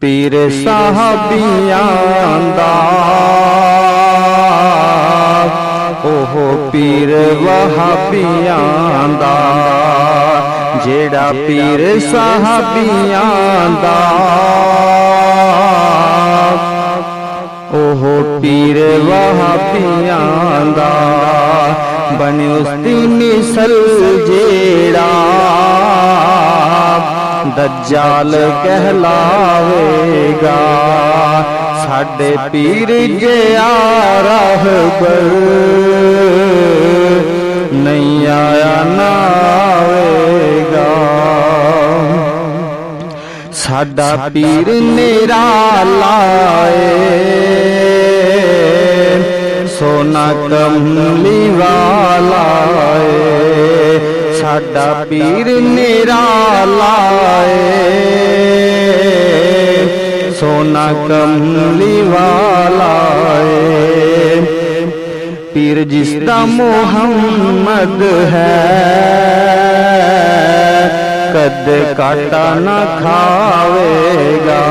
पीर साहबियां दा ओहो पीर वहाबियां दा, जेड़ा पीर साहबियां दा ओहो पीर वहाबियां दा, बने उसदी मिसल जेड़ा दज्जाल कहलावेगा। साडे पीर जिया रहबर नहीं आया ना आवेगा। साडा पीर नेरा लाए सोना कमली वाला है। साडा पीर नेरा लाए सोना कमली वाला है। पीर जिसदा मोहम्मद है कदे काटा न खावेगा।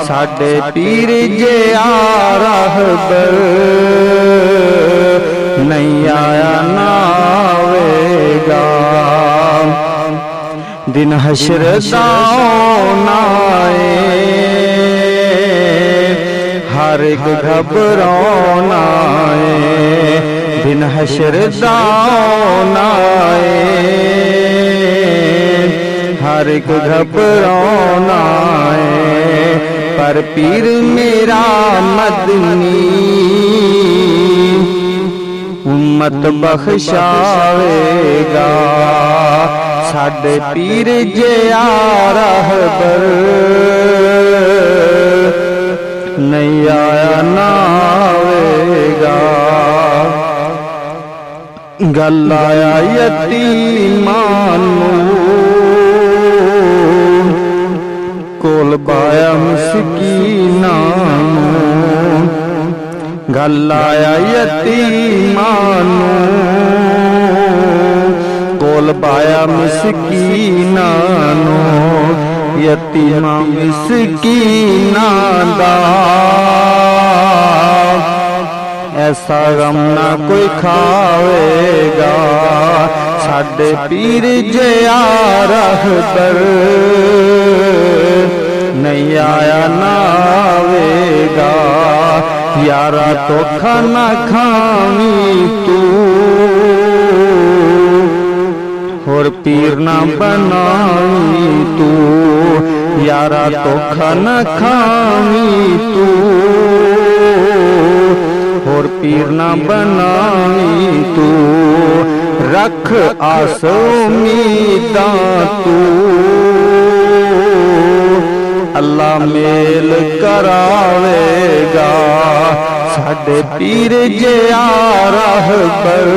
साडे पीर जिया रहबर नहीं आया ना आवेगा। दिन हशर दा आए हर एक घबराना है। दिन हशर दा आए हर एक घबराना है। पर पीर मेरा मदनी उम्मत बख्शावेगा। साडे पीर जिया रहबर नहीं आया ना आवेगा। गल आया यतीमान कोल पाया मिसकीना। गल आया यतीमान कोल पाया मिसकीना। यतीमा मिसकीना दा ऐसा गम ना कोई खावेगा। साडे पीर जिया रहबर नहीं आया ना आवेगा। यारा तो खाना खावी तू और पीर ना बनावी तू। यारा तो खाना खावी तू और पीर ना बनावी तू। रख आस उम्मीदां तू अल्लाह मेल करावेगा। साडे पीर जिया रहबर